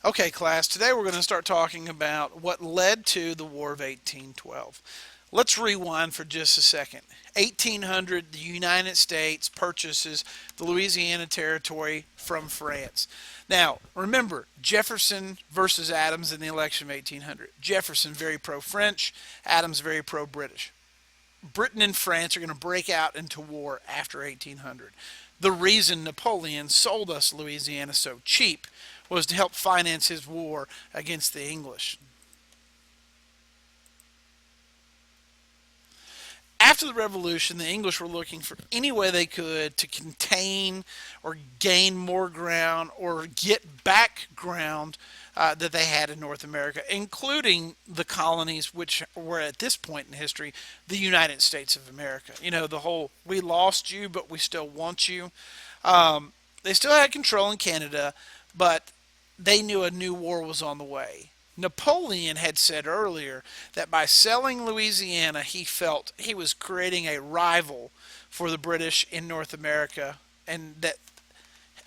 Okay, class, today we're going to start talking about what led to the War of 1812. Let's rewind for just a second. 1800, the United States purchases the Louisiana Territory from France. Now, remember, Jefferson versus Adams in the election of 1800. Jefferson very pro-French, Adams very pro-British. Britain and France are going to break out into war after 1800. The reason Napoleon sold us Louisiana so cheap was to help finance his war against the English. After the Revolution, the English were looking for any way they could to contain or gain more ground or get back ground that they had in North America, including the colonies, which were at this point in history the United States of America. You know, the whole we lost you, but we still want you. They still had control in Canada, but they knew a new war was on the way. Napoleon had said earlier that by selling Louisiana, he felt he was creating a rival for the British in North America, and that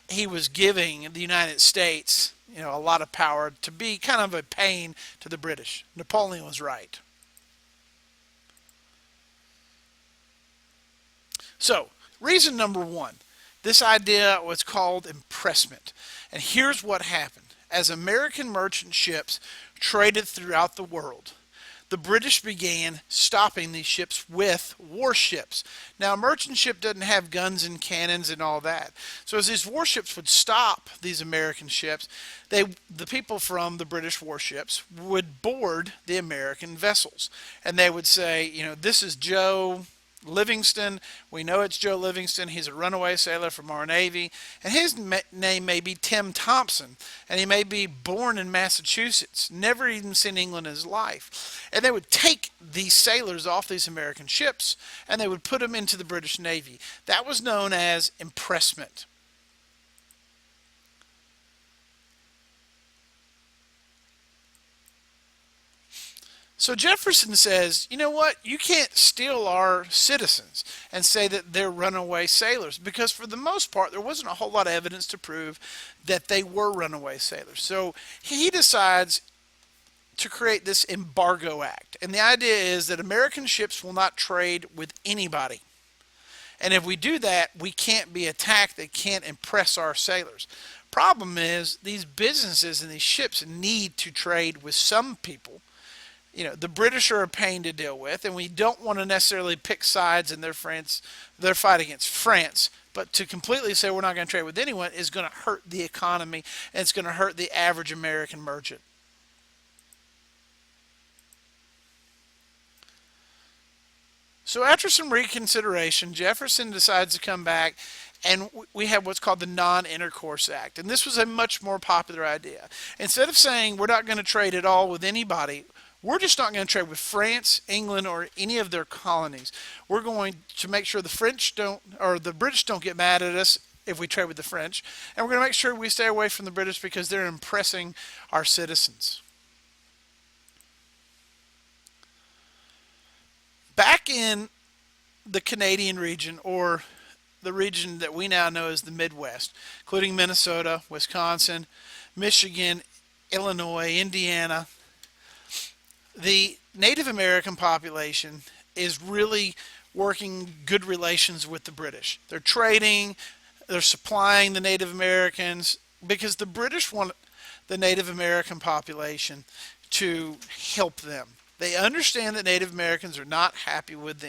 he was giving the United States, a lot of power to be kind of a pain to the British. Napoleon was right. So, reason number one, this idea was called impressment. And here's what happened. As American merchant ships traded throughout the world, the British began stopping these ships with warships. Now, a merchant ship doesn't have guns and cannons and all that. So as these warships would stop these American ships, the people from the British warships would board the American vessels. And they would say, this is Joe Livingston. We know it's Joe Livingston. He's a runaway sailor from our Navy. And his name may be Tim Thompson. And he may be born in Massachusetts. Never even seen England in his life. And they would take these sailors off these American ships and they would put them into the British Navy. That was known as impressment. So Jefferson says, you know what? You can't steal our citizens and say that they're runaway sailors because for the most part, there wasn't a whole lot of evidence to prove that they were runaway sailors. So he decides to create this embargo act. And the idea is that American ships will not trade with anybody. And if we do that, we can't be attacked. They can't impress our sailors. Problem is, these businesses and these ships need to trade with some people. The British are a pain to deal with, and we don't want to necessarily pick sides in their fight against France. But to completely say we're not going to trade with anyone is going to hurt the economy, and it's going to hurt the average American merchant. So after some reconsideration, Jefferson decides to come back, and we have what's called the Non-Intercourse Act. And this was a much more popular idea. Instead of saying we're not going to trade at all with anybody, we're just not going to trade with France, England, or any of their colonies. We're going to make sure the French don't, or the British don't get mad at us if we trade with the French. And we're going to make sure we stay away from the British because they're impressing our citizens. Back in the Canadian region, or the region that we now know as the Midwest, including Minnesota, Wisconsin, Michigan, Illinois, Indiana, the Native American population is really working good relations with the British. They're trading, they're supplying the Native Americans because the British want the Native American population to help them. They understand that Native Americans are not happy with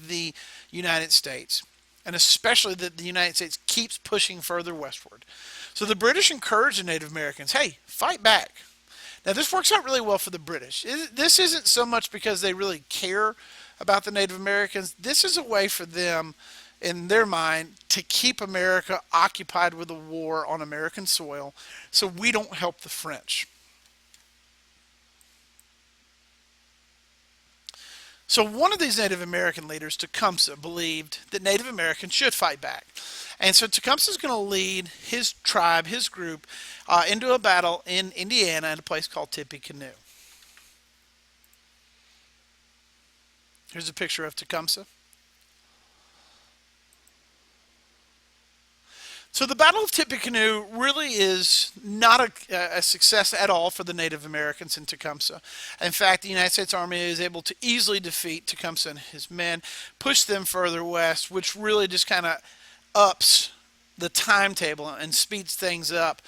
the United States, and especially that the United States keeps pushing further westward. So the British encourage the Native Americans, hey, fight back. Now, this works out really well for the British. This isn't so much because they really care about the Native Americans. This is a way for them, in their mind, to keep America occupied with a war on American soil so we don't help the French. So one of these Native American leaders, Tecumseh, believed that Native Americans should fight back. And so Tecumseh is going to lead his tribe, his group, into a battle in Indiana at a place called Tippecanoe. Here's a picture of Tecumseh. So the Battle of Tippecanoe really is not a success at all for the Native Americans in Tecumseh. In fact, the United States Army is able to easily defeat Tecumseh and his men, push them further west, which really just kind of ups the timetable and speeds things up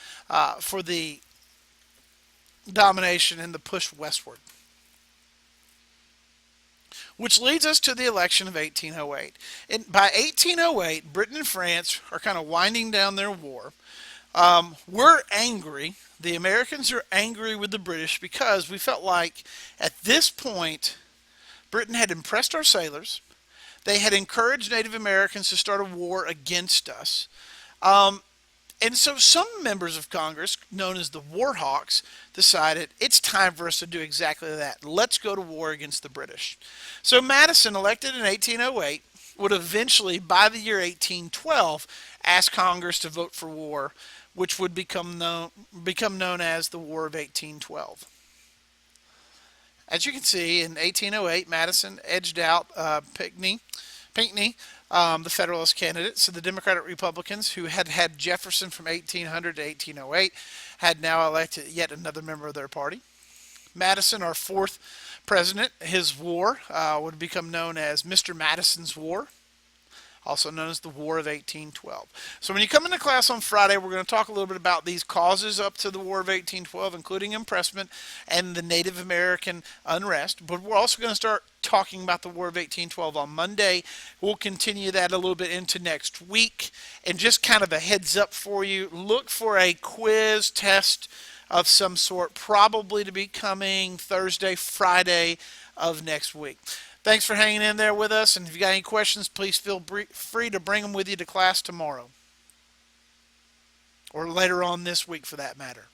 for the domination and the push westward. Which leads us to the election of 1808. By 1808, Britain and France are kind of winding down their war. We're angry. The Americans are angry with the British because we felt like at this point, Britain had impressed our sailors. They had encouraged Native Americans to start a war against us. Um, and so some members of Congress, known as the War Hawks, decided it's time for us to do exactly that. Let's go to war against the British. So Madison, elected in 1808, would eventually, by the year 1812, ask Congress to vote for war, which would become known as the War of 1812. As you can see, in 1808, Madison edged out Pinckney, the Federalist candidate. So the Democratic Republicans, who had had Jefferson from 1800 to 1808, had now elected yet another member of their party. Madison, our fourth president, his war would become known as Mr. Madison's War, also known as the War of 1812. So when you come into class on Friday, we're going to talk a little bit about these causes up to the War of 1812, including impressment and the Native American unrest. But we're also going to start talking about the War of 1812 on Monday. We'll continue that a little bit into next week. And just kind of a heads up for you, look for a quiz test of some sort, probably to be coming Thursday, Friday of next week. Thanks for hanging in there with us, and if you got any questions, please feel free to bring them with you to class tomorrow, or later on this week for that matter.